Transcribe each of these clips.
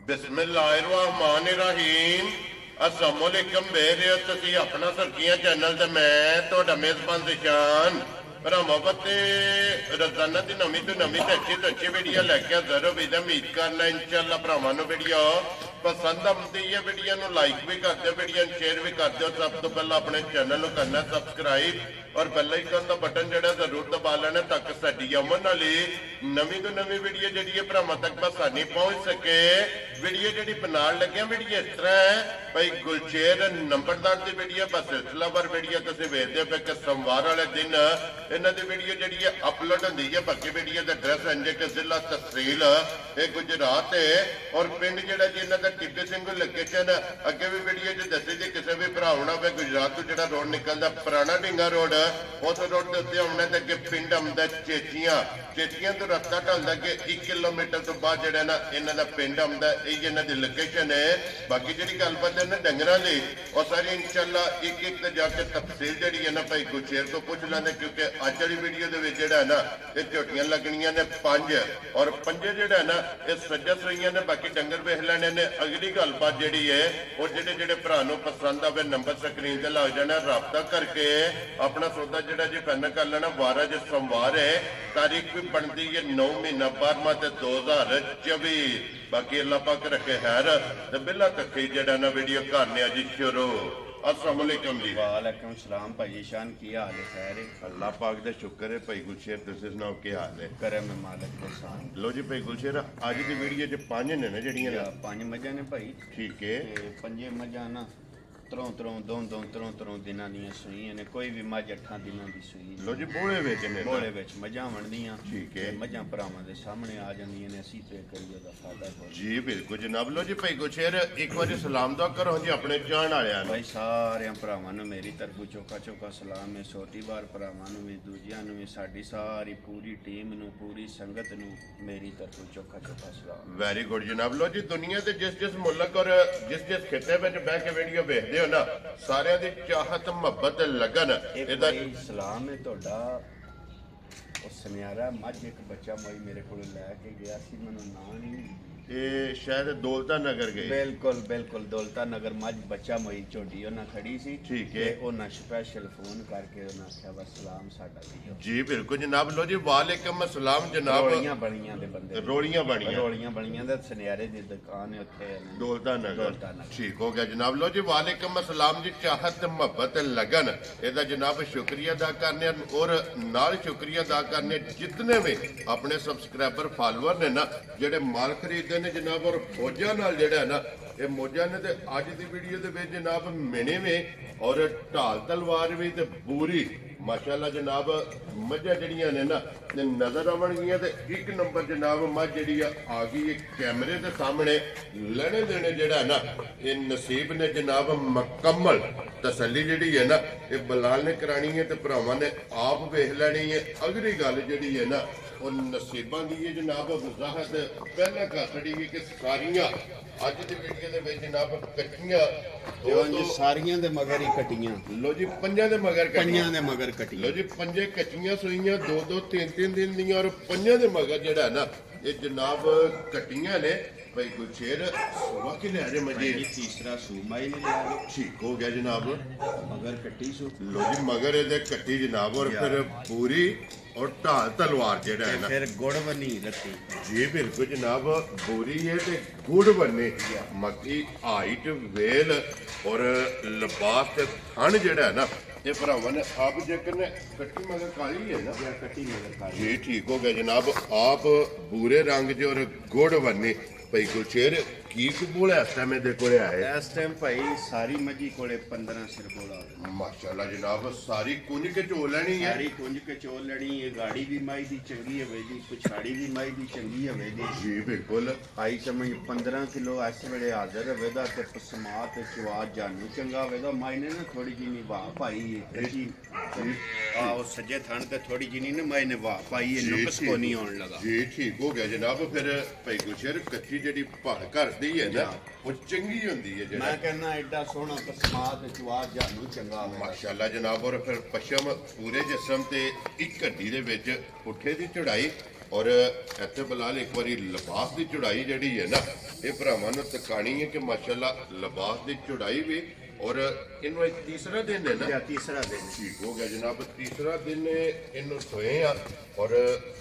बिस्मिल्लाहिर्रहमानिर्रहीम अस्सलामुअलैकुम बेरे तुसी अपना सरकियां चैनल ते मैं ਤੁਹਾਡਾ ਮੇਜ਼ਬਾਨ ਜ਼ਿਸ਼ਾਨ ਭਰਾਵਾਂ ਤੇ ਰੋਜ਼ਾਨਾ ਦੀ ਨਵੀਂ ਤੋਂ ਅੱਛੀ ਵੀਡੀਓ ਲੈ ਕੇ ਹਾਜ਼ਰ ਹੋ ਵੀਡੀਓ ਉਮੀਦ ਕਰਨਾ ਇਨਸ਼ਾਅੱਲਾ ਭਰਾਵਾਂ ਨੂੰ ਵੀਡੀਓ ਪਸੰਦ ਆਉਂਦੀ ਹੈ ਵੀਡੀਓ ਨੂੰ ਲਾਈਕ ਵੀ ਕਰ ਦਿਓ ਵੀਡੀਓ ਨੂੰ ਸ਼ੇਅਰ ਵੀ ਕਰ ਦਿਓ ਸਭ ਤੋਂ ਪਹਿਲਾਂ ਆਪਣੇ ਚੈਨਲ ਨੂੰ ਕਰਨਾ ਸਬਸਕ੍ਰਾਈਬ और बेल आइकन का बटन जड़ा जरूर दबा लेना ताकि साडी अमन वाली नवी तो नवी वीडियो जी भरावां तक आसानी पहुंच सके। वीडियो जी बना लगे वीडियो इस तरह है भाई गुलचेर नंबरदार की वीडियो बस सिलसिलावार वीडियो तुम वेखते पे कि सोमवार वाले दिन इन्हों की वीडियो जी अपलोड होंगी है। बाकी वीडियो का एड्रैस इंजे कि जिला तहसील ये गुजरात है और पिंड जड़ा जी इन्हों का टिब्बे सिंह लोकेशन अगे भी वीडियो जो दसी थी किसी भी भरा होना पे गुजरात तो जो रोड निकलता पुराना ढिंगा रोड उस रोड के उत्ते आने तो अगे पिंड आंदा चेचियां तो रस्ता ढलदा कि 1 किलोमीटर तो बाद जो ना इन्हों का पिंड आंदा ये इन्हों की लोकेशन है। बाकी जी गलबात है डंगर की और सारी इंशाअल्लाह एक एक जाके तफसील जी है ना भाई गुलचेर तो पूछ लेंगे क्योंकि अज वाली वीडियो के जोड़ा है ना ये झोटियां लगनियां ने 5 और 5 जोड़ा है ना ये सज्जा सुइयां ने। बाकी डंगर वेख लेने ने। अगली गलबात जी है और जेडे भरा पसंद आवे नंबर स्क्रीन से लग जाना रबता करके अपना सौदा जड़ा जी फाइनल कर लेना। 12 जो सोमवार है तारीख भी बनती है 9 महीना 12वां 2024। बाकी अल्लाह पाक रखे खैर ते बिला तक जड़ा ना वीडियो करने जी शुरू। अस्सलाम वालेकुम जी। वालेकुम सलाम भाई शान की हाल है? खैर है अल्लाह पाक दा शुक्र है। भाई गुलशेर तुसीं सुनाओ की हाल है? करम मालिक के सान। लो जी भाई गुलशेर अज की वीडियो च 5 ने ना जड़ियां 5 मझां ने भाई। ठीक है। 5 मझां ना त्रों दिनां दियां सूईयां ने। कोई भी मझ 8 दिनां दी सूई। लो जी बोले विच ने बोले विच मझां वणदियां। ठीक है। मझां भरावां दे सामने आ जांदियां ने। असीं ते करिए दा फायदा हो जी बिल्कुल जनाब। लो जी भाई गुलशेर एक बार सलाम दुआ करो जी अपने जान वालियां भाई सारे भरावां नूं मेरी तरफों चौका सलाम है। छोटी बार भरावां नूं भी दूजियां नूं भी साडी सारी पूरी टीम नूं पूरी संगत नूं मेरी तरफों चौका सलाम। वेरी गुड जनाब। लो जी दुनिया के जिस मुल्क और जिस खिते में बह के वीडियो वेखदे हो ना सारे दी चाहत मोहब्बत लगन इहदा सलाम है तुहाडा। ਉਹ ਸੁਨਿਆਰਾ ਮੱਝ ਇੱਕ ਬੱਚਾ ਮੋਈ ਮੇਰੇ ਕੋਲ ਲੈ ਕੇ ਗਿਆ ਸੀ ਮੈਨੂੰ ਨਾਂ ਨਹੀਂ ਇਹ ਸ਼ਾਇਦ ਦੌਲਤਾ ਨਗਰ ਗਏ। ਬਿਲਕੁਲ ਦੌਲਤਾ ਨਗਰ ਮੱਝ ਬੱਚਾ ਮੋਈ ਝੋਡੀ ਉਹਨਾਂ ਖੜੀ ਸੀ। ਠੀਕ ਹੈ। ਉਹਨਾਂ ਸਪੈਸ਼ਲ ਫੋਨ ਕਰਕੇ ਉਹਨਾਂ ਆਖਿਆ ਬਸ ਸਲਾਮ ਸਾਡਾ ਵੀ ਜੀ ਬਿਲਕੁਲ ਜਨਾਬ। ਲੋ ਜੀ ਵਾਲੇਕਮ अस्सलाम ਜਨਾਬ। ਰੋਲੀਆਂ ਬਣੀਆਂ ਦੇ ਬੰਦੇ ਰੋਲੀਆਂ ਬਣੀਆਂ ਦਾ ਸੁਨਿਆਰੇ ਦੀ ਦੁਕਾਨ ਹੈ ਉੱਥੇ ਦੌਲਤਾ ਨਗਰ। ਠੀਕ ਹੋ ਗਿਆ ਜਨਾਬ। ਲੋ ਜੀ ਵਾਲੇਕਮ अस्सलाम जी चाहत मोहब्बत लगन ਇਹਦਾ ਜਨਾਬ शुक्रिया अदा करने और नाल शुक्रिया अदा करने जितने भी अपने सबसक्राइबर फॉलोअर ने ना जेडे माल खरीदे ने जनाब और फौजा नाल जेड़ा ना ये मौजा ने ते अज दी वीडियो दे विच जनाब मिने में और ढाल तलवार भी ते पूरी माशाअल्लाह जनाब मझां जड़ियां ने ना ते नजर आवणगियां ते एक नंबर जनाब मझ जड़ी आ गई कैमरे दे सामने लेने देने जेड़ा ना ये नसीब ने जनाब मुकम्मल तसल्ली जड़ी है ना ये बलाल ने करानी है ते भरावां ने आप वेख लैनी है। अगली गल जड़ी है ना और नसीबां दी है जनाब वजाहत पहले कर छड़ी गई कि सारियां अज दी वीडियो दे विच जनाब कच्चियां दो सारियां दे मगर ही कटियां। लो जी 5 दे मगर पंजां दे मगर कटियां। लो जी 5 कच्चियां सूईयां 2 3 दिन दियां और 5 दे मगर जेड़ा ना ये जनाब कटियां ने। भाई गुलशेर सुबह के ले रहे मजे तीसरा सूमा ही लिया ठीक हो गया जनाब। मगर कट्टी सू लो जी मगर ये कट्टी जनाब और फिर पूरी और ढाल तलवार जेड़ा है ना फिर गुड़ बनी रत्ती। जी बिल्कुल जनाब पूरी है ते गुड़ बने मक्की हाइट वेल और लिबास ते थन जेड़ा है ना ये भरावां ने आप जेकर ने कट्टी मगर काली है ना कट्टी मगर काली। जी ठीक हो गया जनाब। आप भूरे रंग जो और गुड़ बने भाई गुलशेर की कबूल है इस टाइम दे कोले आए? इस टाइम भाई सारी मजी कोले 15 सिर बोला माशाल्लाह जनाब सारी कुंज के चोल लेनी है। सारी कुंज के चोल लेनी है। गाड़ी भी माई दी चंगी है दी पिछाड़ी भी माई दी चंगी है दी। जी बिल्कुल आई समझ 15 किलो इस वेले हाजिर है ते पसमा ते चवाज जानू चंगा वेदा माई ने ना थोड़ी जी वाह पाई है जी और सज्जे थान ते थोड़ी जी ने माई ने वाह पाई है नुक्स को नहीं आने लगा। जी ठीक हो गया जनाब। फिर भाई गुलशेर कच्ची जेडी पड़ करदी है ना वो चंगी होंदी है जेड़ा। मैं कहना एडा सोहना पसमा ते चवाज जानू चंगा माशाल्लाह जनाब। और फिर पश्चिम पूरे जिस्म ते एक हड्डी दे विच पुठे दी चढ़ाई ਔਰ ਇੱਥੇ ਬਲਾਲ ਇੱਕ ਵਾਰੀ ਲਿਬਾਸ ਦੀ ਚੜਾਈ ਜਿਹੜੀ ਹੈ ਨਾ ਇਹ ਭਰਾਵਾਂ ਨੂੰ ਤਕਾਣੀ ਹੈ ਕਿ ਮਾਸ਼ਾਅੱਲਾ ਲਿਬਾਸ ਦੀ ਚੜਾਈ ਵੀ ਔਰ ਇਹਨੂੰ ਇਹ ਤੀਸਰਾ ਦਿਨ ਹੈ ਨਾ ਜਾਂ ਤੀਸਰਾ ਦਿਨ ਠੀਕ ਹੋ ਗਿਆ ਜਨਾਬ ਤੀਸਰਾ ਦਿਨ ਇਹਨੂੰ ਸੋਏ ਆ ਔਰ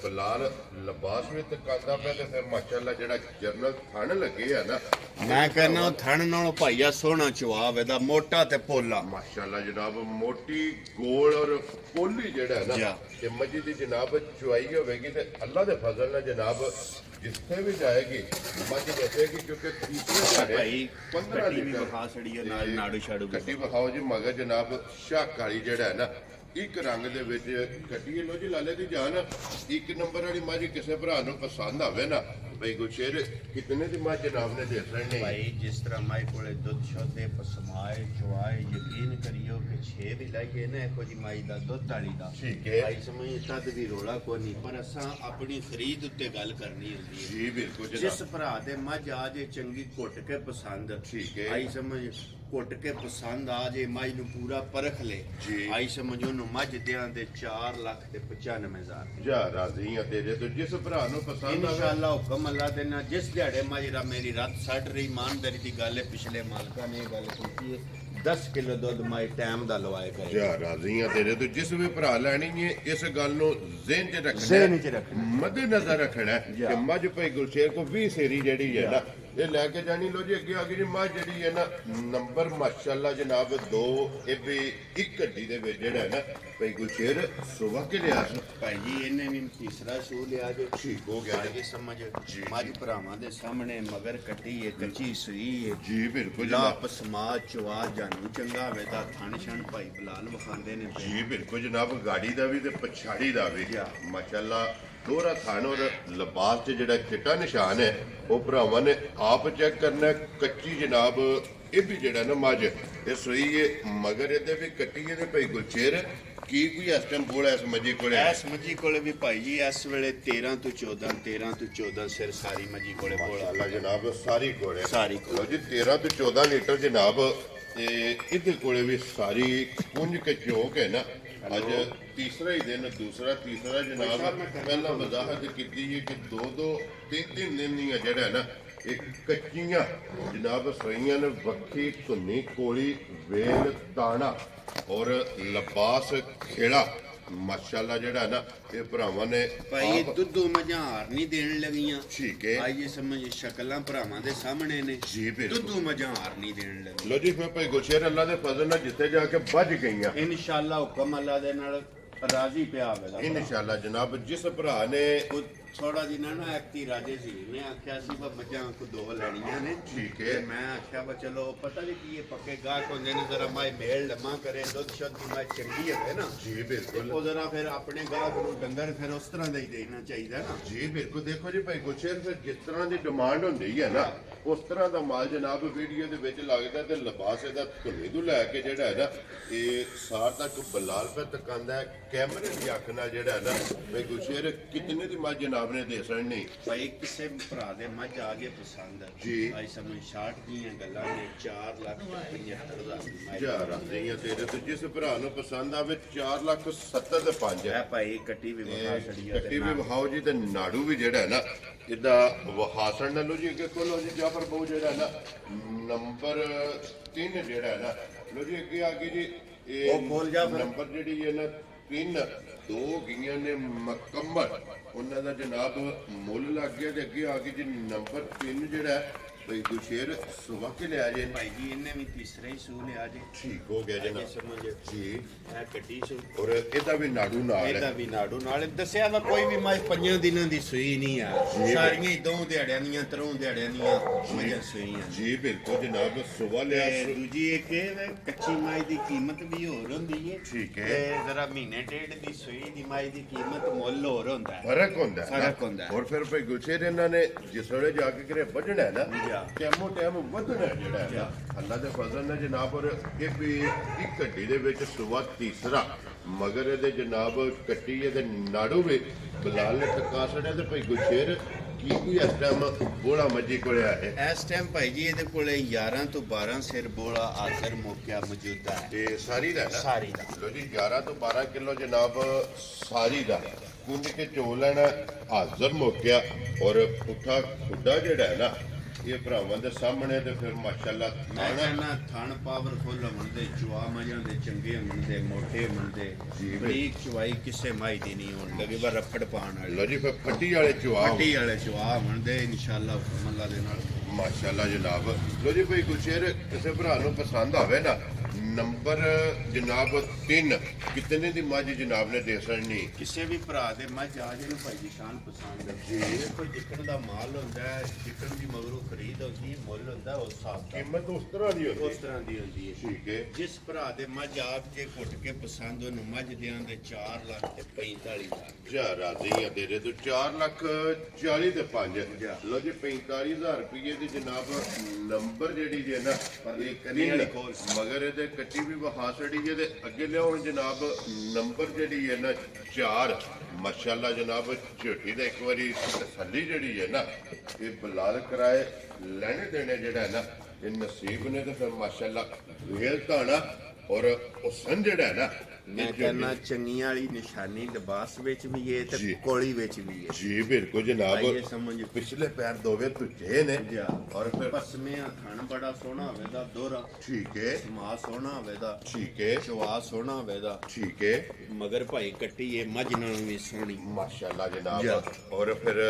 ਬਲਾਲ ਲਿਬਾਸ ਵੀ ਤਕਾਂਦਾ ਪਿਆ ਤੇ ਫਿਰ ਮਾਸ਼ਾਅੱਲਾ ਜਿਹੜਾ ਜਰਨਲ ਥਣ ਲੱਗੇ ਆ ਨਾ ਮੈਂ ਕਹਿੰਦਾ ਉਹ ਥਣ ਨਾਲੋਂ ਭਾਈਆ ਸੋਹਣਾ ਚਵਾਵ ਇਹਦਾ ਮੋਟਾ ਤੇ ਪੋਲਾ ਮਾਸ਼ਾਅੱਲਾ ਜਨਾਬ ਮੋਟੀ ਗੋਲ ਔਰ ਪੋਲੀ ਜਿਹੜਾ ਹੈ ਨਾ ਇਹ ਮੱਝੀ ਦੀ ਜਨਾਬ ਚੁਆਈ ਹੋਵੇਗੀ ਤੇ ਅੱਲਾ ਦੇ ਫਜ਼ਲ ਨਾਲ ਜਨਾਬ ਜਿੱਥੇ ਵੀ ਜਾਏਗੀ ਮੱਝ ਦੱਸੇਗੀ ਕਿਉਂਕਿ ਤੀਸਰੇ ਦਿਹਾੜੇ ਭਾਈ 15 ਕੱਟੀ ਵੀ ਲੀਟਰ ਵਿਖਾ ਛੜੀ ਨਾਲ ਨਾੜੂ ਛਾੜੂ ਕੱਟੀ ਵਿਖਾਓ ਜੀ ਮਗਰ ਜਨਾਬ ਸ਼ਾਹ ਕਾਲੀ ਜਿਹੜਾ ਹੈ ਨਾ ਇੱਕ ਰੰਗ ਦੇ ਵਿੱਚ ਕੱਟੀ ਲੋ ਜੀ ਲਾਲੇ ਦੀ ਜਾਨ ਇੱਕ ਨੰਬਰ ਵਾਲੀ ਮੱਝ ਕਿਸੇ ਭਰਾ ਨੂੰ ਪਸੰਦ ਆਵੇ ਨਾ ਬਈ ਗੁਸ਼ੇਰ ਕਿਤਨੇ ਦੀ ਮੱਝ ਜਨਾਬ ਨੇ ਦੇ ਸਕਣੀ ਭਾਈ ਜਿਸ ਤਰ੍ਹਾਂ ਮਾਈ ਕੋਲੇ ਦੁੱਧ ਸ਼ੋਧੇ ਪਸਮਾਏ ਚਵਾਏ ਯਕੀਨ ਕਰਿਓ ਕਿ 6 ਵੀ ਲਾਈਏ ਨਾ ਇਹੋ ਜੀ ਮਾਈ ਦਾ ਦੁੱਧ ਵਾਲੀ ਦਾ ਠੀਕ ਹੈ ਭਾਈ ਸਮਝ ਤਦ ਵੀ ਰੋਲਾ ਕੋਈ ਨਹੀਂ ਪਰ ਅਸਾਂ ਆਪਣੀ ਖਰੀਦ ਉੱਤੇ ਗੱਲ ਕਰਨੀ ਹੁੰਦੀ ਹੈ ਜੀ ਬਿਲਕੁਲ ਜਿਸ ਜਨਾਬ ਭਰਾ ਦੇ ਮੱਝ ਆ ਜੇ ਚੰਗੀ ਘੁੱਟ ਕੇ ਪਸੰਦ ਠੀਕ ਹੈ ਆਈ ਸਮਝ ਘੁੱਟ ਕੇ ਪਸੰਦ ਆ ਜੇ ਮਾਈ ਨੂੰ ਪੂਰਾ ਪਰਖ ਲੈ ਜੀ ਆਈ ਸਮਝ ਉਹਨੂੰ ਮੱਝ ਦਿਆਂ ਦੇ 4,95,000 ਜਾ ਰਾਜ਼ੀ ਆ ਤੇਰੇ ਤੋਂ ਜਿਸ ਭਰਾ ਨੂੰ ਪਸੰਦ ਆਵੇ ਇਨਸ਼ਾਅੱਲਾ ਹੁਕਮ ਅੱਲਾ ਦੇ ਨਾਲ ਜਿਸ ਦਿਹਾੜੇ ਮਾਜਰਾ ਮੇਰੀ ਰਾਤ ਛੱਡ ਰਹੀ ਇਮਾਨਦਾਰੀ ਦੀ ਗੱਲ ਹੈ ਪਿਛਲੇ ਮਾਲਕਾਂ ਨੇ ਇਹ ਗੱਲ ਕੀਤੀ ਹੈ 10 ਕਿਲੋ ਦੁੱਧ ਮਾਈ ਟਾਈਮ ਦਾ ਲਵਾਏ ਗਏ ਜਾ ਰਾਜ਼ੀ ਆ ਤੇਰੇ ਤੋਂ ਜਿਸ ਵੀ ਭਰਾ ਲੈਣੀ ਹੈ ਇਸ ਗੱਲ ਨੂੰ ਜ਼ਿਹਨ 'ਚ ਰੱਖਣਾ ਜ਼ਹਿਨ 'ਚ ਰੱਖਣਾ ਮੱਦੇ ਨਜ਼ਰ ਰੱਖਣਾ ਹੈ ਕਿ ਮੱਝ ਭਾਈ ਗੁਲਸ਼ੇਰ ਕੋ 20 ਸੇਰੀ ਜਿਹੜੀ ਹੈ ਨਾ ਇਹ ਲੈ ਕੇ ਜਾਣੀ ਲੋ ਜੀ ਅੱਗੇ ਆ ਗਈ ਜੀ ਮੱਝ ਜਿਹੜੀ ਹੈ ਨਾ ਨੰਬਰ ਮਾਸ਼ਾਅੱਲਾ ਜਨਾਬ 2 ਇਹ ਵੀ ਇੱਕ ਗੱਡੀ ਦੇ ਵਿੱਚ ਜਿਹੜਾ ਹੈ ਨਾ ਭਾਈ ਗੁਲਸ਼ੇਰ ਸੁਬਹ ਕੇ ਲਿਆ ਸੀ ਭਾਈ ਜੀ ਇਹਨੇ ਵੀ ਤੀਸਰਾ ਸੂ ਲਿਆ ਜੋ ਠੀਕ ਹੋ ਗਿਆ ਇਹ ਸਮਝ ਮੱਝ ਭਰਾਵਾਂ ਦੇ ਸਾਹਮਣੇ ਮਗਰ ਕੱਟੀ ਹੈ ਕੱਚੀ ਸੂਈ ਹੈ ਜੀ ਬਿਲਕੁਲ ਲਾ ਜਨਾਬ ਪਸਮਾ ਚਵਾ ਜਾਨੂ ਚੰਗਾ ਵੇ ਦਾ ਥਣ ਛਣ ਭਾਈ ਬਲਾਲ ਵਿਖਾਉਂਦੇ ਨੇ ਪਏ। ਜੀ ਬਿਲਕੁਲ ਜਨਾਬ ਗਾੜੀ ਦਾ ਵੀ ਤੇ ਪਛਾੜੀ ਦਾ ਵੀ ਮਾਸ਼ਾਅੱਲਾ ਦੋਹਰਾ ਥਾਨ ਔਰ ਲਿਬਾਸ 'ਚ ਜਿਹੜਾ ਚਿੱਟਾ ਨਿਸ਼ਾਨ ਹੈ ਉਹ ਭਰਾਵਾਂ ਨੇ ਆਪ ਚੈੱਕ ਕਰਨਾ ਕੱਚੀ ਜਨਾਬ ਇਹ ਵੀ ਜਿਹੜਾ ਨਾ ਮੱਝ ਇਹ ਸੋਈ ਹੈ ਮਗਰ ਇਹਦੇ ਵੀ ਕੱਟੀ ਇਹਦੇ ਭਾਈ ਗੁਲਸ਼ੇਰ ਕੀ ਕੋਈ ਇਸ ਟਾਈਮ ਬੋਲਾ ਇਸ ਮੱਝੀ ਕੋਲੇ ਐਸ ਮੱਝੀ ਕੋਲੇ ਵੀ ਭਾਈ ਜੀ ਇਸ ਵੇਲੇ 13 ਤੋਂ 14 ਸਿਰ ਸਾਰੀ ਮੱਝੀ ਕੋਲੇ ਬੋਲਾ ਅੱਲਾ ਜਨਾਬ ਸਾਰੀ ਕੋਲੇ ਸਾਰੀ ਲੋ ਜੀ 13 ਤੋਂ 14 ਲੀਟਰ ਜਨਾਬ ਤੇ ਇਹਦੇ ਕੋਲੇ ਵੀ ਸਾਰੀ ਪੁੰਜ ਕੇ ਚੋਕ ਹੈ ਨਾ ਅੱਜ ਤੀਸਰਾ ਹੀ ਦਿਨ ਦੂਸਰਾ ਤੀਸਰਾ ਜਨਾਬ ਪਹਿਲਾਂ ਵਜ਼ਾਹਤ ਕੀਤੀ ਹੈ ਕਿ 2-2 3-3 ਦਿਨ ਦੀਆਂ ਜਿਹੜਾ ਨਾ ਇਹ ਕੱਚੀਆਂ ਜਨਾਬ ਸੋਈਆਂ ਨੇ ਵੱਖੀ ਧੁੰਨੀ ਕੋਲੀ ਵੇਲ ਦਾਣਾ ਔਰ ਲਿਬਾਸ ਖੇੜਾ ਮਾਸ਼ਾਅੱਲਾ ਜਿਹੜਾ ਨਾ ਇਹ ਭਰਾਵਾਂ ਨੇ ਭਾਈ ਦੁੱਧੂ ਮਝਾਂ ਹਾਰ ਨਹੀਂ ਦੇਣ ਲੱਗੀਆਂ ਠੀਕ ਹੈ ਆਈਏ ਸਮਝ ਸ਼ਕਲਾਂ ਭਰਾਵਾਂ ਦੇ ਸਾਹਮਣੇ ਨੇ ਜੀ ਬਿਲਕੁਲ ਦੁੱਧੂ ਮਝਾਂ ਹਾਰ ਨਹੀਂ ਦੇਣ ਲੱਗੀ ਲੋ ਜੀ ਫਿਰ ਭਾਈ ਗੁਲਸ਼ੇਰ ਅੱਲਾ ਦੇ ਫਜ਼ਲ ਨਾਲ ਜਿੱਥੇ ਜਾ ਕੇ ਵੱਜ ਗਈਆਂ ਇਨਸ਼ਾਅੱਲਾ ਹੁਕਮ ਅੱਲਾ ਦੇ ਨਾਲ ਰਾਜ਼ੀ ਪਿਆ ਹੋਵੇਗਾ ਇਨਸ਼ਾਅੱਲਾ ਜਨਾਬ ਜਿਸ ਭਰਾ ਨੇ ਥੋੜਾ ਜਿਹਾ ਨਾ ਐਕਟੀ ਰਾਜੇ ਸੀ ਮੈਂ ਆਖਿਆ ਸੀ ਵਾ ਮੱਝਾਂ ਕੋ 2 ਲੈਣੀਆਂ ਨੇ ਠੀਕ ਹੈ। ਤੇ ਮੈਂ ਆਖਿਆ ਵਾ ਚਲੋ ਪਤਾ ਨਹੀਂ ਕੀ ਇਹ ਪੱਕੇ ਗਾਹਕ ਹੁੰਦੇ ਨੇ ਜ਼ਰਾ ਮਾਈ ਮੇਲ ਲਮਾ ਕਰੇ ਦੁੱਧ ਸ਼ੁੱਧ ਦੀ ਮੈਂ ਚੰਗੀ ਹੋਵੇ ਨਾ ਜੀ ਬਿਲਕੁਲ ਉਹ ਜ਼ਰਾ ਫਿਰ ਆਪਣੇ ਗਾਹਕ ਨੂੰ ਡੰਗਰ ਫਿਰ ਉਸ ਤਰ੍ਹਾਂ ਦਾ ਹੀ ਦੇਣਾ ਚਾਹੀਦਾ ਨਾ ਜੀ ਬਿਲਕੁਲ ਦੇਖੋ ਜੀ ਭਾਈ ਗੁਲਸ਼ੇਰ ਫਿਰ ਜਿਸ ਤਰ੍ਹਾਂ ਦੀ ਡਿਮਾਂਡ ਹੁੰਦੀ ਹੈ ਨਾ ਉਸ ਤਰ੍ਹਾਂ ਦਾ ਮਾਲ ਜਨਾਬ ਵੀਡੀਓ ਦੇ ਵਿੱਚ ਲੱਗਦਾ ਤੇ ਲਿਬਾਸ ਇਹਦਾ ਧੁਨੀ ਤੋਂ ਲੈ ਕੇ ਜਿਹੜਾ ਹੈ ਨਾ ਇਹ ਸਾਰ ਤੱਕ ਬਲਾਲ ਪੈ ਤਕਾਂਦਾ ਹੈ ਕੈਮਰੇ ਦੀ ਅੱਖ ਨਾਲ ਜਿਹੜਾ ਹੈ ਨਾ ਭਾਈ ਗੁਲਸ਼ੇਰ ਕਿਤਨੇ ਦੀ ਮੱਝ ਜਨਾਬ ਨੇ ਦੇ ਸਕਣੀ ਭਾਈ ਕਿਸੇ ਭਰਾ ਦੇ ਮੱਝ ਆ ਗਏ ਪਸੰਦ ਜੀ। ਭਾਈ ਸਮਝ 60 ਦੀਆਂ ਗੱਲਾਂ ਨੇ 4,75,000 ਦੀ ਮੱਝ ਜਾ ਰਹੀਆਂ ਤੇਰੇ ਤੇ ਜਿਸ ਭਰਾ ਨੂੰ ਪਸੰਦ ਆਵੇ 4,70,500 ਹੈ ਭਾਈ ਕੱਟੀ ਵੀ ਵਿਖਾ ਛੜੀ ਆ ਕੱਟੀ ਵੀ ਵਹਾਓ ਜੀ ਤੇ ਨਾੜੂ ਵੀ ਜਿਹੜਾ ਹੈ ਨਾ ਇਹਦਾ ਵਹਾਸਣ ਨਾਲੋ ਜੀ ਅੱਗੇ ਕੋਲੋ ਜੀ ਜਾਫਰ ਬਹੁ ਜਿਹੜਾ ਹੈ ਨਾ ਨੰਬਰ 3 ਜਿਹੜਾ ਹੈ ਨਾ ਲੋ ਜੀ ਅੱਗੇ ਆ ਗਈ ਜੀ ਇਹ ਉਹ ਖੋਲ ਜਾ ਫਿਰ। ਨੰਬਰ ਜਿਹੜੀ ਹੈ ਨਾ 3 2 ਗਈਆਂ ਨੇ ਮੁਕੰਮਲ ਉਹਨਾਂ ਦਾ ਜਨਾਬ ਮੁੱਲ ਲੱਗ ਗਿਆ ਤੇ ਅੱਗੇ ਆ ਗਈ ਜੀ ਨੰਬਰ 3 ਜਿਹੜਾ ਹੈ ਭਾਈ ਗੁਲਸ਼ੇਰ ਸੁਬਹ ਕੇ ਲਿਆ ਜੇ ਭਾਈ ਜੀ ਇਹਨੇ ਵੀ ਤੀਸਰੇ ਹੀ ਸੂ ਲਿਆ ਜੀ ਠੀਕ ਹੋ ਗਿਆ ਜਨਾਬ ਸਮਝ ਜੀ ਇਹ ਕੱਟੀ ਸੂ ਔਰ ਇਹਦਾ ਵੀ ਨਾੜੂ ਨਾਲ ਇਹਦਾ ਹੈ ਵੀ ਨਾੜੂ ਨਾਲ ਦੱਸਿਆ ਵਾ ਕੋਈ ਵੀ ਮਾਈ 5 ਦਿਨਾਂ ਦੀ ਸੂਈ ਨਹੀਂ ਆ ਸਾਰੀਆਂ ਹੀ 2 ਦਿਹਾੜਿਆਂ ਦੀਆਂ 3 ਦਿਹਾੜਿਆਂ ਦੀਆਂ ਮੱਝਾਂ ਸੂਈਆਂ ਜੀ ਬਿਲਕੁਲ ਜਨਾਬ ਸੁਬਹ ਲਿਆ ਤੇ ਦੂਜੀ ਇੱਕ ਇਹ ਵਾ, ਕੱਚੀ ਮਾਈ ਦੀ ਕੀਮਤ ਵੀ ਹੋਰ ਹੁੰਦੀ ਹੈ ਠੀਕ ਹੈ। ਤੇ ਜ਼ਰਾ ਮਹੀਨੇ ਡੇਢ ਦੀ ਸੂਈ ਦੀ ਮਾਈ ਦੀ ਕੀਮਤ ਮੁੱਲ ਹੋਰ ਹੁੰਦਾ ਹੈ ਫਰਕ ਹੁੰਦਾ ਹੈ ਨਾ। ਫਰਕ ਹੁੰਦਾ ਹੈ। ਔਰ ਫਿਰ ਭਾਈ ਗੁਲਸ਼ੇਰ ਇਹਨਾਂ ਨੇ ਜਿਸ ਵੇਲੇ ਜਾ ਕੇ ਘਰੇ ਵੱਢਣਾ ਹੈ ਨਾ ਜੀ। ਟੈਮੋ ਟੈਮ ਵੱਢਣਾ ਹੈ ਜਿਹੜਾ ਹੈ ਨਾ ਅੱਲਾ ਦੇ ਫਜ਼ਲ ਨਾਲ ਜਨਾਬ ਔਰ ਇਹ ਵੀ ਇੱਕ ਘੰਟੀ ਦੇ ਵਿੱਚ ਸੁਬਹ ਤੀਸਰਾ ਮਗਰ ਇਹਦੇ ਜਨਾਬ ਕੱਟੀ ਇਹਦੇ ਨਾੜੂ ਵੀ ਬਲਾਲ ਨੇ ਟਕਾ ਛੜਿਆ ਤੇ ਭਾਈ ਗੁਲਸ਼ੇਰ ਕੀ ਕੋਈ ਇਸ ਟਾਈਮ ਬੋਲਾ ਮੱਜੀ ਕੋਲੇ ਆਏ ਇਸ ਟਾਈਮ ਭਾਈ ਜੀ ਇਹਦੇ ਕੋਲੇ 11 ਤੋਂ 12 ਸਿਰ ਬੋਲਾ ਆਖਰ ਮੌਕਿਆ ਮੌਜੂਦਾ ਹੈ ਤੇ ਸਾਰੀ ਦਾ ਨਾ? ਸਾਰੀ ਦਾ। ਲੋ ਜੀ 11 ਤੋਂ 12 ਕਿਲੋ ਜਨਾਬ ਸਾਰੀ ਦਾ ਕੁੰਡ ਕੇ ਚੋ ਲੈਣਾ ਹਾਜ਼ਰ ਮੁੱਕਿਆ ਔਰ ਪੁੱਠਾ ਖੁੱਡਾ ਜਿਹੜਾ ਹੈ ਨਾ ਇਹ ਭਰਾਵਾਂ ਦੇ ਸਾਹਮਣੇ ਤੇ ਫਿਰ ਮਾਸ਼ਾਅੱਲਾ ਮੈਂ ਕਹਿੰਦਾ ਥਣ ਪਾਵਰਫੁਲ ਹੁੰਦੇ ਚੁਆ ਮਜਾਂ ਦੇ ਚੰਗੇ ਹੁੰਦੇ ਮੋਟੇ ਹੁੰਦੇ ਬਰੀਕ ਚੁਆਈ ਕਿਸੇ ਮਾਈ ਦੀ ਨਹੀਂ ਹੋਣ ਲੱਗੀ ਬਸ ਰਫੜ ਪਾਣ ਵਾਲੀ ਲੋ ਜੀ ਫਿਰ ਫੱਟੀ ਵਾਲੇ ਚੁਆ ਪੱਟੀ ਵਾਲੇ ਚੁਆ ਹੁੰਦੇ ਇਨਸ਼ਾਅੱਲਾ ਹੁਕਮ ਅੱਲਾ ਦੇ ਨਾਲ ਮਾਸ਼ਾਅੱਲਾ ਜਨਾਬ ਲੋ ਜੀ ਭਾਈ ਗੁਸ਼ੇਰ ਕਿਸੇ ਭਰਾ ਨੂੰ ਪਸੰਦ ਆਵੇ ਨਾ ਨੰਬਰ ਜਨਾਬ 3 ਕਿਤਨੇ ਦੀ ਮੱਝ ਜਨਾਬ ਨੇ ਦੇ ਸਕਣੀ ਕਿਸੇ ਵੀ ਭਰਾ ਦੇ ਮੱਝ ਆ ਜੇ ਨੂੰ ਭਾਈ ਦੀ ਸ਼ਾਨ ਪਸੰਦ ਜੀ ਕੋਈ ਜਿੱਕਣ ਦਾ ਮਾਲ ਹੁੰਦਾ ਹੈ ਜਿੱਕਣ ਦੀ ਮਗਰੋਂ ਖਰੀਦ ਹੁੰਦੀ ਮੁੱਲ ਹੁੰਦਾ ਉਸ ਹਿਸਾਬ ਦਾ ਕੀਮਤ ਉਸ ਤਰ੍ਹਾਂ ਦੀ ਹੁੰਦੀ ਉਸ ਤਰ੍ਹਾਂ ਦੀ ਹੁੰਦੀ ਹੈ ਠੀਕ ਹੈ ਜਿਸ ਭਰਾ ਦੇ ਮੱਝ ਆਪ ਜੇ ਘੁੱਟ ਕੇ ਪਸੰਦ ਉਹਨੂੰ ਮੱਝ ਦਿਆਂ ਦੇ 4 ਲੱਖ ਤੇ 45,000 ਜਾ ਰਾਜ਼ੀ ਆ ਤੇਰੇ ਤੋਂ 4 ਲੱਖ 40 ਤੇ 5 ਲੋ ਜੀ 45,000 ਰੁਪਏ ਦੀ ਜਨਾਬ ਨੰਬਰ ਜਿਹੜੀ ਜੇ ਨਾ ਇਹ ਕੰਨੀ ਵਾਲੀ ਖੋਲ ਮਗਰ ਇਹਦੇ ਕੱਟੀ ਵੀ ਵਹਾ ਛੜੀ ਜੇ ਤੇ ਅੱਗੇ ਲਿਆਉਣ ਜਨਾਬ ਨੰਬਰ ਜਿਹੜੀ ਹੈ ਨਾ 4 ਮਾਸ਼ਾਅੱਲਾ ਜਨਾਬ ਝੋਟੀ ਦਾ ਇੱਕ ਵਾਰੀ ਤਸੱਲੀ ਜਿਹੜੀ ਹੈ ਨਾ ਇਹ ਬਲਾਲ ਕਰਾਏ ਲੈਣੇ ਦੇਣੇ ਜਿਹੜਾ ਹੈ ਨਾ ਇਹ ਨਸੀਬ ਨੇ ਤੇ ਫਿਰ ਮਾਸ਼ਾਅੱਲਾ ਵੇਲ ਧਾਣਾ ਔਰ ਉਹ ਸੰ ਜਿਹੜਾ ਹੈ ਨਾ ਮੈਂ ਕਹਿੰਦਾ ਚੰਗੀਆਂ ਵਾਲੀ ਨਿਸ਼ਾਨੀ ਲਿਬਾਸ ਵਿੱਚ ਵੀ ਹੈ ਜੀ। ਤੇ ਕੋਲੀ ਵਿੱਚ ਵੀ ਹੈ ਜੀ ਬਿਲਕੁਲ ਜਨਾਬ ਭਾਈ ਇਹ ਸਮਝ ਪਿਛਲੇ ਪੈਰ ਦੋਵੇਂ ਤੁਝੇ ਨੇ ਜਾ ਔਰ ਫਿਰ ਪਸਮਿਆਂ ਥਣ ਬੜਾ ਸੋਹਣਾ ਹੋਵੇ ਦਾ ਦੋਹਰਾ ਠੀਕ ਹੈ ਸਮਾ ਸੋਹਣਾ ਹੋਵੇ ਦਾ ਠੀਕ ਹੈ ਚਵਾ ਸੋਹਣਾ ਹੋਵੇ ਦਾ ਠੀਕ ਹੈ ਮਗਰ ਭਾਈ ਕੱਟੀ ਇਹ ਮੱਝ ਨਾਲੋਂ ਵੀ ਸੋਹਣੀ ਮਾਸ਼ਾਅੱਲਾ ਜਾ। ਜਨਾਬ ਔਰ ਫਿਰ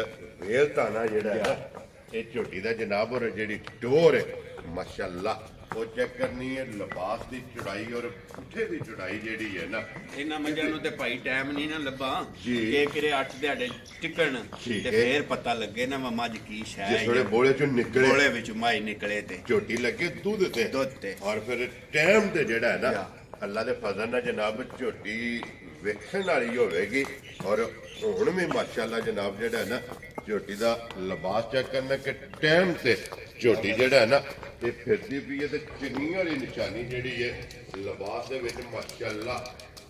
ਵੇਲ ਤਾਣਾ ਜਿਹੜਾ ਹੈ ਨਾ ਇਹ ਝੋਟੀ ਦਾ ਜਨਾਬ ਔਰ ਜਿਹੜੀ ਟੋਰ ਹੈ ਮਾਸ਼ਾਅੱਲਾ ਉਹ ਚੈੱਕ ਕਰਨੀ ਹੈ ਲਿਬਾਸ ਦੀ ਚੜਾਈ ਔਰ ਪੁੱਠੇ ਦੀ ਚੜਾਈ ਜਿਹੜੀ ਹੈ ਨਾ ਇਹਨਾਂ ਮੱਝਾਂ ਨੂੰ ਤੇ ਭਾਈ ਟਾਈਮ ਨਹੀਂ ਨਾ ਲੱਭਾ ਜੀ। ਕਿ ਕਿਰੇ 8 ਦਿਹਾੜੇ ਟਿਕਣ ਠੀਕ ਤੇ ਹੈ। ਫੇਰ ਪਤਾ ਲੱਗੇ ਨਾ ਵਾ ਮੱਝ ਕੀ ਸ਼ੈ ਜਿਸ ਵੇਲੇ ਹੈ ਬੋਲੇ ਚੋਂ ਨਿਕਲੇ ਗੋਲੇ ਵਿੱਚ ਮਾਈ ਨਿਕਲੇ ਤੇ ਝੋਟੀ ਲੱਗੇ ਦੁੱਧ ਤੇ ਦੁੱਧ ਤੇ। ਔਰ ਫਿਰ ਟਾਈਮ ਤੇ ਜਿਹੜਾ ਹੈ ਨਾ ਜਾ। ਅੱਲਾ ਦੇ ਫਜ਼ਲ ਨਾਲ ਜਨਾਬ ਝੋਟੀ ਵੇਖਣ ਵਾਲੀ ਹੋਵੇਗੀ ਔਰ ਹੁਣ ਵੀ ਮਾਸ਼ਾਅੱਲਾ ਜਨਾਬ ਜਿਹੜਾ ਹੈ ਨਾ ਝੋਟੀ ਦਾ ਲਿਬਾਸ ਚੈੱਕ ਕਰਨਾ ਕਿ ਟਾਈਮ ਤੇ ਝੋਟੀ ਜਿਹੜਾ ਹੈ ਨਾ ਇਹ ਫਿਰਦੀ ਪਈ ਹੈ ਤੇ ਚੰਗੀਆਂ ਵਾਲੀ ਨਿਸ਼ਾਨੀ ਜਿਹੜੀ ਹੈ ਲਿਬਾਸ ਦੇ ਵਿੱਚ ਮਾਸ਼ਾਅੱਲਾ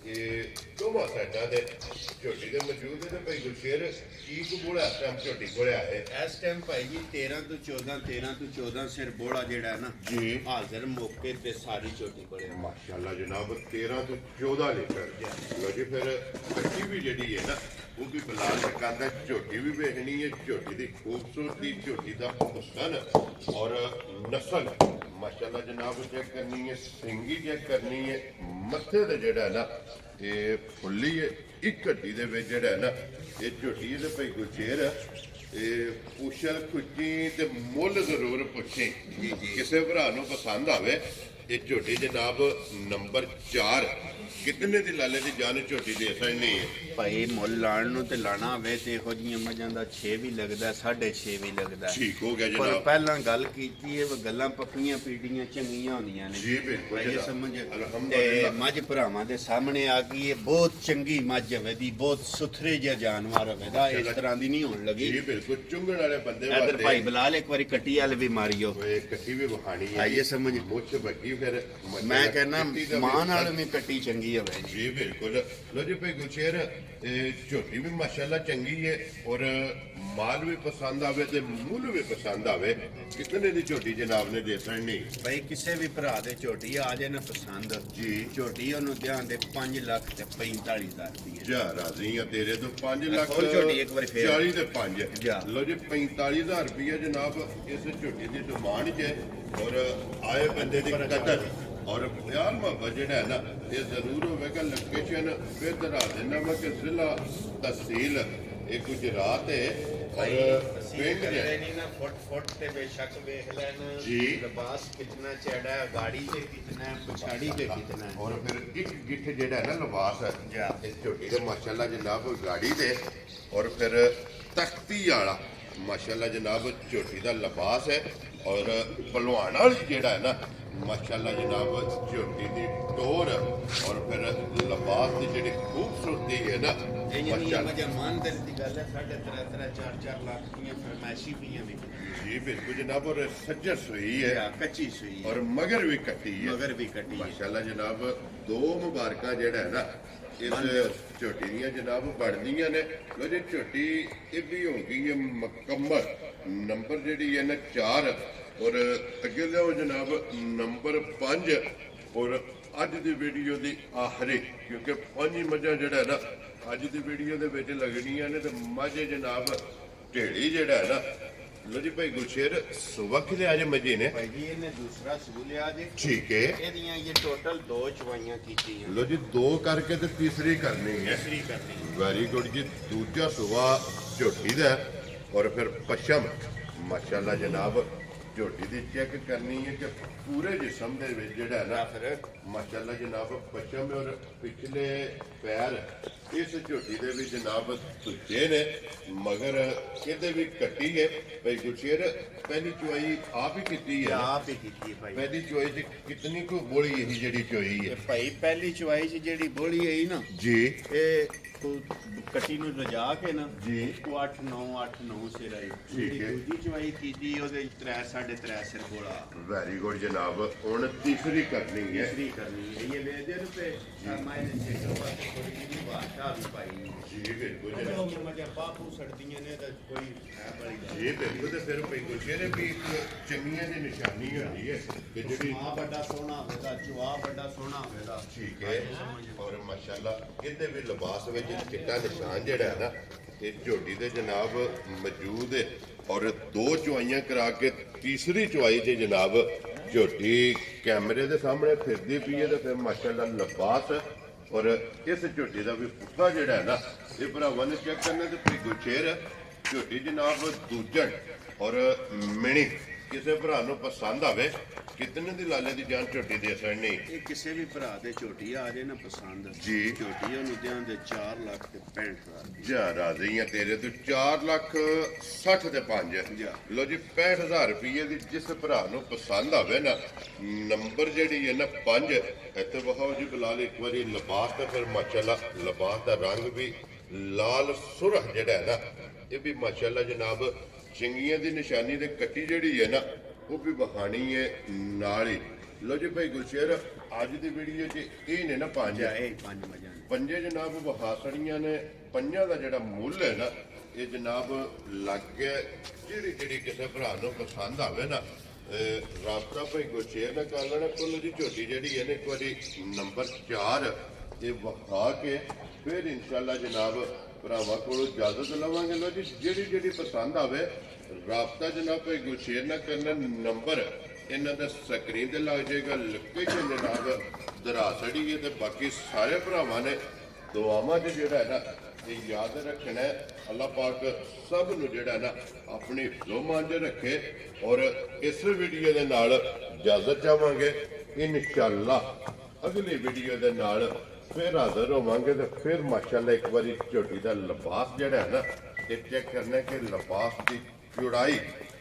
ਇਹ ਦੋਵਾਂ ਸਾਈਡਾਂ ਦੇ ਝੋਟੀ ਦੇ ਮੌਜੂਦ ਹੈ ਤੇ ਭਾਈ ਗੁਰਸ਼ੇਰ ਕੀ ਕਬੂਲ ਹੈ ਟਾਈਮ ਝੋਟੀ ਕੋਲ ਆਏ ਇਸ ਟਾਈਮ ਭਾਈ ਜੀ 13 ਤੋਂ 14 ਸਿਰ ਬੋੜਾ ਜਿਹੜਾ ਹੈ ਨਾ ਜੀ ਹਾਜ਼ਰ ਮੌਕੇ ਤੇ ਸਾਰੀ ਝੋਟੀ ਕੋਲੇ ਆ। ਮਾਸ਼ਾਅੱਲਾ ਜਨਾਬ 13 ਤੋਂ 14 ਲੀਟਰ ਲੋ ਜੀ ਫਿਰ ਕੱਟੀ ਵੀ ਜਿਹੜੀ ਹੈ ਨਾ ਉਹ ਵੀ ਬਲਾਲ ਟਕਾਂਦਾ ਝੋਟੀ ਵੀ ਵੇਖਣੀ ਹੈ ਝੋਟੀ ਦੀ ਖੂਬਸੂਰਤੀ ਝੋਟੀ ਦਾ ਹੁਸਨ ਔਰ ਨਸਲ ਮਾਸ਼ਾਅੱਲਾ ਜਨਾਬ ਚੈੱਕ ਕਰਨੀ ਹੈ ਸਿੰਗੀ ਚੈੱਕ ਕਰਨੀ ਹੈ ਮੱਥੇ ਤੇ ਜਿਹੜਾ ਹੈ ਨਾ ਇਹ ਫੁੱਲੀ ਹੈ ਇੱਕ ਹੱਡੀ ਦੇ ਵਿੱਚ ਜਿਹੜਾ ਹੈ ਨਾ ਇਹ ਝੋਟੀ ਇਹਦੇ ਭਾਈ ਗੁਰਚੇਰ ਇਹ ਪੁੱਛਲ ਖੁੱਚੀ ਤੇ ਮੁੱਲ ਜ਼ਰੂਰ ਪੁੱਛੇ ਕਿਸੇ ਭਰਾ ਨੂੰ ਪਸੰਦ ਆਵੇ ਇਹ ਝੋਟੀ ਜਨਾਬ ਨੰਬਰ 4 ਕਿਤਨੇ ਦੀ ਲਾਲੇ ਦੀ ਜਾਨ ਝੋਟੀ ਦੇ ਸਕਣੀ ਹੈ ਭਾਈ ਮੁੱਲ ਲਾਣ ਨੂੰ ਤੇ ਲਾਣਾ ਹੋਵੇ ਤੇ ਇਹੋ ਜੀਆਂ ਮੱਝਾਂ ਦਾ 6 ਵੀ ਲੱਗਦਾ 6.5 ਵੀ ਲੱਗਦਾ ਠੀਕ ਹੋ ਗਿਆ ਪਰ ਜਨਾਬ ਪਹਿਲਾਂ ਗੱਲ ਕੀਤੀ ਹੈ ਗੱਲਾਂ ਪੱਕੀਆਂ ਪੀੜੀਆਂ ਚੰਗੀਆਂ ਹੁੰਦੀਆਂ ਨੇ ਜੀ ਬਿਲਕੁਲ ਭਾਈ ਇਹ ਜਨਾਬ। ਸਮਝ ਤੇ ਅਲਹਮਦੁਲਿਲਾ ਮੱਝ ਭਰਾਵਾਂ ਦੇ ਸਾਹਮਣੇ ਆ ਗਈ ਇਹ ਬਹੁਤ ਚੰਗੀ ਮੱਝ ਹੋਵੇ ਦੀ ਬਹੁਤ ਸੁਥਰੇ ਜਿਹਾ ਜਾਨਵਰ ਹੋਵੇ ਦਾ ਇਸ ਤਰ੍ਹਾਂ ਦੀ ਨਹੀਂ ਹੋਣ ਲੱਗੀ ਜੀ ਬਿਲਕੁਲ ਚੁੰਗਣ ਵਾਲੇ ਬੰਦੇ ਇਧਰ ਭਾਈ ਬਲਾਲ ਇੱਕ ਵਾਰੀ ਕੱਟੀ ਵਾਲ ਵੀ ਮਾਰਿਓ ਓਏ ਕੱਟੀ ਵੀ ਵਹਾਣੀ ਹੈ ਆਈਏ ਸਮਝ। ਮੁੱਛ ਬੱਗੀ ਫਿਰ ਮੈਂ ਕਹਿੰਦਾ ਕੱਟੀ ਦਾ ਵੀ ਮਾਂ ਨਾਲ ਵੀ ਕੱਟੀ ਚੰਗੀ ਹੋਵੇ ਜੀ ਜੀ ਬਿਲਕੁਲ ਲੋ ਜੀ ਭਾਈ ਗੁਲਸ਼ੇਰ ਇਹ ਝੋਟੀ ਵੀ ਮਾਸ਼ਾਅੱਲਾ ਚੰਗੀ ਹੈ ਔਰ ਮਾਲ ਵੀ ਪਸੰਦ ਆਵੇ ਤੇ ਮੁੱਲ ਵੀ ਪਸੰਦ ਆਵੇ ਕਿਤਨੇ ਦੀ ਝੋਟੀ ਜਨਾਬ ਨੇ ਦੇ ਸਕਣੀ ਭਾਈ ਕਿਸੇ ਵੀ ਭਰਾ ਦੇ ਝੋਟੀ ਆ ਜੇ ਨਾ ਪਸੰਦ ਜੀ ਝੋਟੀ ਉਹਨੂੰ ਧਿਆਨ ਦੇ 5 ਲੱਖ ਤੇ 45,000 ਰੁਪਏ ਜਾ ਰਾਜ਼ੀ ਆ ਤੇਰੇ ਤੋਂ 5 ਲੱਖ ਖੋਲ ਝੋਟੀ ਇੱਕ ਵਾਰੀ ਫੇਰ। 40 ਤੇ 5 ਜਾ। ਲੋ ਜੀ 45,000 ਰੁਪਏ ਜਨਾਬ ਇਸ ਝੋਟੀ ਦੀ ਡਿਮਾਂਡ 'ਚ ਹੈ ਔਰ ਆਏ ਬੰਦੇ ਦੀ ਕਦਰ ਔਰ ਪਿਆਰ ਮੁਹੱਬਤ ਜਿਹੜਾ ਹੈ ਨਾ ਇਹ ਜ਼ਰੂਰ ਹੋਵੇਗਾ ਲੋਕੇਸ਼ਨ ਫਿਰ ਦਰਾ ਦੇਣਾ ਮੈਂ ਕਿ ਜ਼ਿਲ੍ਹਾ ਤਹਿਸੀਲ ਇਹ ਗੁਜਰਾਤ ਹੈ ਔਰ ਪਿੰਡ ਕਰਦੇ ਹੈ ਨਹੀਂ ਨਾ ਫੁੱਟ ਤੇ ਬੇਸ਼ੱਕ ਵੇਖ ਲੈਣ ਜੀ। ਲਿਬਾਸ ਕਿਤਨਾ ਚੜਾ ਹੈ ਗਾੜੀ ਤੇ ਕਿਤਨਾ ਹੈ ਪਛਾੜੀ ਤੇ ਕਿਤਨਾ ਹੈ ਔਰ ਫਿਰ ਇੱਕ ਗਿੱਠ ਜਿਹੜਾ ਹੈ ਨਾ ਲਿਬਾਸ ਹੈ ਜਾ। ਇਸ ਝੋਟੀ ਦੇ ਮਾਸ਼ਾਅੱਲਾ ਜਨਾਬ ਗਾੜੀ ਦੇ ਔਰ ਫਿਰ ਤਖਤੀ ਵਾਲਾ ਮਾਸ਼ਾਅੱਲਾ ਜਨਾਬ ਝੋਟੀ ਦਾ ਲਿਬਾਸ ਹੈ ਔਰ ਪਹਿਲਵਾਨ ਵਾਲੀ ਜਿਹੜਾ ਹੈ ਨਾ ਮਾਸ਼ਾਅੱਲਾ ਜਨਾਬ ਝੋਟੀ ਦੀ ਟੋਰ ਔਰ ਫਿਰ ਲਿਬਾਸ ਦੀ ਜਿਹੜੀ ਖੂਬਸੂਰਤੀ ਹੈ ਨਾ ਇਹ ਜਿਹੜੀ ਮਾਸ਼ਾਅੱਲਾ ਮਜਾ ਮਾਨ ਦਿਲ ਦੀ ਗੱਲ ਹੈ 3.5 4 ਲੱਖ ਦੀਆਂ ਫਰਮਾਇਸ਼ੀ ਪਈਆਂ ਵੀ ਜੀ ਬਿਲਕੁਲ ਜਨਾਬ ਔਰ ਸੱਜਰ ਸੋਈ ਹੈ ਜਾਂ ਕੱਚੀ ਸੂਈ ਔਰ ਮਗਰ ਵੀ ਕੱਟੀ ਹੈ ਮਗਰ ਵੀ ਕੱਟੀ ਹੈ ਮਾਸ਼ਾਅੱਲਾ ਜਨਾਬ ਦੋ ਮੁਬਾਰਕਾਂ ਜਿਹੜਾ ਹੈ ਨਾ ਇਸ ਝੋਟੀ ਦੀਆਂ ਜਨਾਬ ਬਣਦੀਆਂ ਨੇ ਲੋ ਜੀ ਝੋਟੀ ਇਹ ਵੀ ਹੋ ਗਈ ਹੈ ਮੁਕੰਮਲ ਨੰਬਰ ਜਿਹੜੀ ਹੈ ਨਾ 4 ਔਰ ਅੱਗੇ ਲਿਆਓ ਜਨਾਬ ਨੰਬਰ 5 ਔਰ ਅੱਜ ਦੀ ਵੀਡੀਓ ਦੀ ਆਖਰੀ ਕਿਉਂਕਿ 5 ਮੱਝਾਂ ਜਿਹੜਾ ਹੈ ਨਾ ਅੱਜ ਦੀ ਵੀਡੀਓ ਦੇ ਵਿੱਚ ਲੱਗਣੀਆਂ ਨੇ ਤੇ ਮਾਝੇ ਜਨਾਬ ਢੇੜੀ ਜਿਹੜਾ ਹੈ ਨਾ ਲੋ ਜੀ ਭਾਈ ਗੁਲਸ਼ੇਰ ਸੁਬਹ ਲਿਆ ਜੇ ਮਜੇ ਨੇ ਭਾਈ ਜੀ ਇਹਨੇ ਦੂਸਰਾ ਸੂ ਲਿਆ ਜੇ ਠੀਕ ਹੈ ਇਹਦੀਆਂ ਇਹ ਟੋਟਲ 2 ਚਵਾਈਆਂ ਕੀਤੀਆਂ ਲੋ ਜੀ 2 ਕਰਕੇ ਤੇ ਤੀਸਰੀ ਕਰਨੀ ਹੈ ਤੀਸਰੀ ਕਰਨੀ ਵੈਰੀ ਗੁੱਡ ਜੀ ਦੂਜਾ ਸੁਬਹ ਝੋਟੀ ਦਾ ਹੈ, ਔਰ ਫਿਰ ਪਸ਼ਮ ਮਾਸ਼ਾਅੱਲਾ ਜਨਾਬ ਝੋਟੀ ਦੀ ਚੈੱਕ ਕਰਨੀ ਹੈ ਕਿ ਪੂਰੇ ਜਿਸਮ ਦੇ ਵਿੱਚ ਜਿਹੜਾ ਹੈ ਨਾ ਫਿਰ ਮਾਸ਼ਾਅੱਲਾ ਜਨਾਬ ਪਸ਼ਮ ਔਰ ਪਿਛਲੇ ਪੈਰ ਇਸ ਝੋਟੀ ਦੇ ਵੀ ਜਨਾਬ ਤੁੱਜੇ ਨੇ ਮਗਰ ਇਹਦੇ ਵੀ ਕੱਟੀ ਹੈ ਭਾਈ ਗੁਰਸ਼ੇਰ ਪਹਿਲੀ ਚੁਆਈ ਆਪ ਹੀ ਕੀਤੀ ਹੈ ਨਾ? ਆਪ ਹੀ ਕੀਤੀ ਭਾਈ ਪਹਿਲੀ ਚੁਆਈ ਚ ਕਿਤਨੀ ਕੋ ਬੋਲੀ ਇਹੀ ਜਿਹੜੀ ਚੁਆਈ ਹੈ ਇਹ ਭਾਈ ਪਹਿਲੀ ਚਵਾਈ 'ਚ ਜਿਹੜੀ ਬੋਲੀ ਆਈ ਨਾ ਜੀ ਇਹ ਕੱਟੀ ਨੂੰ ਰਜਾ ਕੇ ਨਾ ਜੀ ਉਹ 8-9 ਸਿਰ ਆਈ ਠੀਕ ਹੈ। ਦੂਜੀ ਚਵਾਈ ਕੀਤੀ ਉਹਦੇ 3-3.5 ਸਿਰ ਬੋਲਾ ਵੈਰੀ ਗੁੱਡ ਜਨਾਬ ਹੁਣ ਤੀਸਰੀ ਕਰਨੀ ਹੈ ਤੀਸਰੀ ਕਰਨੀ ਹੈ ਇਹ ਵੇਦੇ ਰੁਪਏ ਮਾਇਨੇ ਚੇਕਰ ਵਾਸਤੇ ਥੋੜੀ ਜਿਹੀ ਬਾਸ਼ਾ ਵੀ ਪਾਈ ਜੀ ਬਿਲਕੁਲ ਜਨਾਬ ਉਹ ਮਜਾ ਬਾਪੂ ਸੜਦੀਆਂ ਨੇ ਤਾਂ ਕੋਈ ਹੈ ਬੜੀ ਗੱਲ ਇਹ ਬਿਲਕੁਲ ਤੇ ਫਿਰ ਭਾਈ ਗੁਰਸ਼ੇਰ ਵੀ ਇੱਕ ਚੰਗੀਆਂ ਦੀ ਨਿਸ਼ਾਨੀ ਹੁੰਦੀ ਹੈ ਕਿ ਜਿਹੜੀ ਮਾਂ ਵੱਡਾ ਸੋਹਣਾ ਹੋਵੇਗਾ ਚੁਆ ਵੱਡਾ ਸੋਹਣਾ ਹੋਵੇਗਾ ਠੀਕ ਹੈ ਔਰ ਮਾਸ਼ਾਅੱਲਾ ਇਹਦੇ ਵੀ ਲਿਬਾਸ ਵਿੱਚ ਚਿੱਟਾ ਨਿਸ਼ਾਨ ਜਿਹੜਾ ਹੈ ਨਾ ਇਹ ਝੋਟੀ ਦੇ ਜਨਾਬ ਮੌਜੂਦ ਹੈ ਔਰ 2 ਚੁਆਈਆਂ ਕਰਾ ਕੇ ਤੀਸਰੀ ਚੁਆਈ ਤੇ ਜਨਾਬ ਝੋਟੀ ਕੈਮਰੇ ਦੇ ਸਾਹਮਣੇ ਫਿਰਦੀ ਪਈ ਹੈ ਤੇ ਫਿਰ ਮਾਸ਼ਾਅੱਲਾ ਲਿਬਾਸ ਔਰ ਇਸ ਝੋਟੀ ਦਾ ਵੀ ਪੁੱਠਾ ਜਿਹੜਾ ਹੈ ਨਾ ਇਹ ਭਰਾਵਾਂ ਨੇ ਚੈੱਕ ਕਰਨਾ ਤੇ ਭਾਈ ਗੁਰਸ਼ੇਰ ਝੋਟੀ ਜਨਾਬ ਦੂਜਣ ਔਰ ਮਿਣੀ ਕਿਸੇ ਭਰਾ ਨੂੰ ਪਸੰਦ ਆਵੇ ਕਿਤਨੇ ਦੀ ਲਾਲੇ ਦੀ ਜਾਨ ਝੋਟੀ ਦੇ ਅਸਰ ਨਹੀਂ ਇਹ ਕਿਸੇ ਵੀ ਭਰਾ ਦੇ ਝੋਟੀ ਆ ਜੇ ਨਾ ਪਸੰਦ ਜੀ ਝੋਟੀ ਉਹਨੂੰ ਦਿਆਂ ਦੇ 4,65,000 ਜਾ ਰਾਜ਼ੀ ਆ ਤੇਰੇ ਤੋਂ 4,60,000 ਤੇ 5 ਜਾ। ਲੋ ਜੀ 65,000 ਰੁਪਏ ਦੀ ਜਿਸ ਭਰਾ ਨੂੰ ਪਸੰਦ ਆਵੇ ਨਾ ਨੰਬਰ ਜਿਹੜੀ ਹੈ ਨਾ 5 ਇੱਥੇ ਬਹਾਓ ਜੀ ਬਲਾਲ ਇੱਕ ਵਾਰੀ ਲਿਬਾਸ ਤੇ ਫਿਰ ਮਾਸ਼ਾਅੱਲਾ ਲਿਬਾਸ ਦਾ ਰੰਗ ਵੀ ਲਾਲ ਸੁਰਖ ਜਿਹੜਾ ਹੈ ਨਾ ਇਹ ਵੀ ਮਾਸ਼ਾਅੱਲਾ ਜਨਾਬ ਚੰਗੀਆਂ ਦੀ ਨਿਸ਼ਾਨੀ ਤੇ ਕੱਟੀ ਜਿਹੜੀ ਹੈ ਨਾ ਉਹ ਵੀ ਬਹਾਣੀ ਹੈ ਨਾਲ ਹੀ ਲੋ ਜੀ ਭਾਈ ਗੁਲਸ਼ੇਰ ਅੱਜ ਦੀ ਵੀਡੀਓ 'ਚ ਇਹ ਨੇ ਨਾ 5 ਜਾਂ ਇਹ 5 ਮਜਾਂ ਨੇ ਪੰਜੇ ਜਨਾਬ ਵਹਾਸੜੀਆਂ ਨੇ ਪੰਜਾਂ ਦਾ ਜਿਹੜਾ ਮੁੱਲ ਹੈ ਨਾ ਇਹ ਜਨਾਬ ਲੱਗ ਗਿਆ ਜਿਹੜੀ ਕਿਸੇ ਭਰਾ ਨੂੰ ਪਸੰਦ ਆਵੇ ਨਾ ਰਾਬਤਾ ਭਾਈ ਗੁਰਸ਼ੇਰ ਨਾਲ ਕਰ ਲੈਣਾ ਕੁੱਲ ਦੀ ਝੋਟੀ ਜਿਹੜੀ ਹੈ ਨਾ ਇੱਕ ਵਾਰੀ ਨੰਬਰ 4 ਇਹ ਵਹਾ ਕੇ ਫਿਰ ਇਨਸ਼ਾਅੱਲਾ ਜਨਾਬ ਭਰਾਵਾਂ ਕੋਲੋਂ ਇਜਾਜ਼ਤ ਲਵਾਂਗੇ ਲੋ ਜੀ ਜਿਹੜੀ ਪਸੰਦ ਆਵੇ ਰਾਬਤਾ ਜਨਾਬ ਭਾਈ ਗੁਰਸ਼ੇਰ ਨਾਲ ਕਰਨਾ ਨੰਬਰ ਇਹਨਾਂ ਦਾ ਸਕਰੀਨ ਤੇ ਲੱਗ ਜਾਏਗਾ ਲੋਕੇਸ਼ਨ ਜਨਾਬ ਦਰਾਸੜੀ ਹੈ ਤੇ ਬਾਕੀ ਸਾਰੇ ਭਰਾਵਾਂ ਨੇ ਦੁਆਵਾਂ 'ਚ ਜਿਹੜਾ ਹੈ ਨਾ ਇਹ ਯਾਦ ਰੱਖਣਾ ਹੈ ਅੱਲਾਹ ਪਾਕ ਸਭ ਨੂੰ ਜਿਹੜਾ ਹੈ ਨਾ ਆਪਣੀ ਹਿਫਜ਼ੋ-ਮਾਨ 'ਚ ਰੱਖੇ ਔਰ ਇਸ ਵੀਡੀਓ ਦੇ ਨਾਲ ਇਜਾਜ਼ਤ ਚਾਹਾਂਗੇ ਇਨਸ਼ਾਅੱਲਾ ਅਗਲੀ ਵੀਡੀਓ ਦੇ ਨਾਲ ਫਿਰ ਹਾਜ਼ਰ ਹੋਵਾਂਗੇ ਤੇ ਫਿਰ ਮਾਸ਼ਾਅੱਲਾ ਇੱਕ ਵਾਰੀ ਝੋਟੀ ਦਾ ਲਿਬਾਸ ਜਿਹੜਾ ਹੈ ਨਾ ਇਹ ਚੈੱਕ ਕਰਨਾ ਕਿ ਲਿਬਾਸ ਦੀ ਚੌੜਾਈ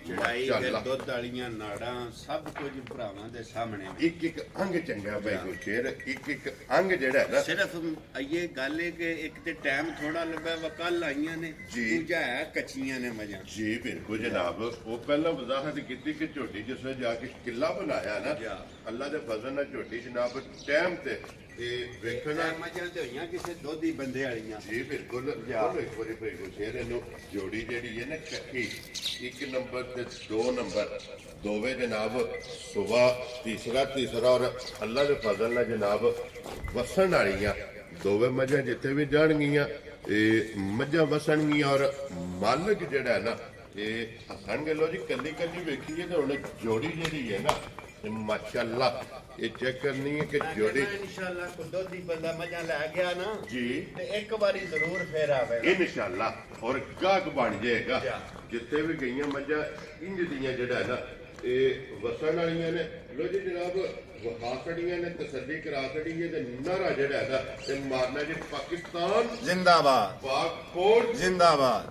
ਚੜਾਈ ਤੇ ਮਾਸ਼ਾਅੱਲਾ ਦੁੱਧ ਵਾਲੀਆਂ ਨਾੜਾਂ ਸਭ ਕੁਝ ਭਰਾਵਾਂ ਦੇ ਸਾਹਮਣੇ ਇੱਕ ਅੰਗ ਚੰਗਾ ਬਾਈ ਗੁਰਸ਼ੇਰ ਇੱਕ ਅੰਗ ਜਿਹੜਾ ਹੈ ਨਾ ਸਿਰਫ ਇਹ ਗੱਲ ਹੈ ਕਿ ਇੱਕ ਤੇ ਟਾਈਮ ਥੋੜਾ ਲੱਗਾ ਵਾ ਕੱਲ ਆਈਆਂ ਨੇ ਜੀ। ਦੂਜਾ ਹੈ ਕੱਚੀਆਂ ਨੇ ਮਜਾਂ ਜੀ ਬਿਲਕੁਲ ਜਨਾਬ ਉਹ ਪਹਿਲਾਂ ਵਜ਼ਾਹਤ ਕੀਤੀ ਕਿ ਝੋਟੀ ਜਿਸ ਨੇ ਜਾ ਕੇ ਕਿਲਾ ਬਣਾਇਆ ਨਾ ਜਾ। ਅੱਲਾ ਦੇ ਫਜ਼ਲ ਨਾਲ ਝੋਟੀ ਜਨਾਬ ਟਾਈਮ ਤੇ ਇਹ ਵੇਖਣਾ ਮਜਾਂ ਤੇ ਹੋਈਆਂ ਕਿਸੇ ਦੋਧੀ ਬੰਦੇ ਵਾਲੀਆਂ ਜੀ ਬਿਲਕੁਲ ਜਾ। ਚਲੋ ਇੱਕ ਵਾਰੀ ਭਾਈ ਗੁਰਸ਼ੇਰ ਇਹਨੂੰ ਜੋੜੀ ਜਿਹੜੀ ਹੈ ਨਾ ਇਕੱਠੀ 1 ਨੰਬਰ ਤੇ 2 ਨੰਬਰ ਦੋਵੇਂ ਜਨਾਬ ਸੁਬਹ ਤੀਸਰਾ ਔਰ ਅੱਲਾ ਦੇ ਫਜ਼ਲ ਨਾਲ ਜਨਾਬ ਵਸਣ ਵਾਲੀਆਂ ਦੋਵੇਂ ਮੱਝਾਂ ਜਿੱਥੇ ਵੀ ਜਾਣਗੀਆਂ ਇਹ ਮੱਝਾਂ ਵਸਣਗੀਆਂ ਔਰ ਮਾਲਕ ਜਿਹੜਾ ਹੈ ਨਾ ਇਹ ਹਸਣਗੇ ਲੋ ਜੀ ਕੱਲੀ ਵੇਖੀਏ ਤੇ ਹੁਣ ਜੋੜੀ ਜਿਹੜੀ ਹੈ ਨਾ ਤੇ ਮਾਸ਼ਾਅੱਲਾ ਇਹ ਚੈੱਕ ਕਰਨੀ ਹੈ ਕਿ ਜੋੜੀ ਇਨਸ਼ਾਅੱਲਾ ਕੋ ਦੋਧੀ ਬੰਦਾ ਮਜਾਂ ਲੈ ਗਿਆ ਨਾ ਜੀ ਤੇ ਇੱਕ ਵਾਰੀ ਜ਼ਰੂਰ ਫੇਰ ਆਵੇਗਾ ਇਨਸ਼ਾਅੱਲਾ ਔਰ ਗਾਹਕ ਬਣ ਜਾਏਗਾ ਜਾ। ਜਿੱਥੇ ਵੀ ਗਈਆਂ ਮੱਝਾਂ ਇੰਜ ਦੀਆਂ ਜਿਹੜਾ ਹੈ ਨਾ ਇਹ ਵਸਣ ਵਾਲੀਆਂ ਨੇ ਲੋ ਜੀ ਜਨਾਬ ਵਹਾਸੜੀਆਂ ਨੇ ਤਸੱਲੀ ਕਰਾ ਛੜੀ ਹੈ ਤੇ ਨਾਰਾ ਜਿਹੜਾ ਹੈ ਨਾ ਤੇ ਮਾਰਨਾ ਜੀ ਪਾਕਿਸਤਾਨ ਜ਼ਿੰਦਾਬਾਦ ਪਾਕ ਫੌਜ ਜ਼ਿੰਦਾਬਾਦ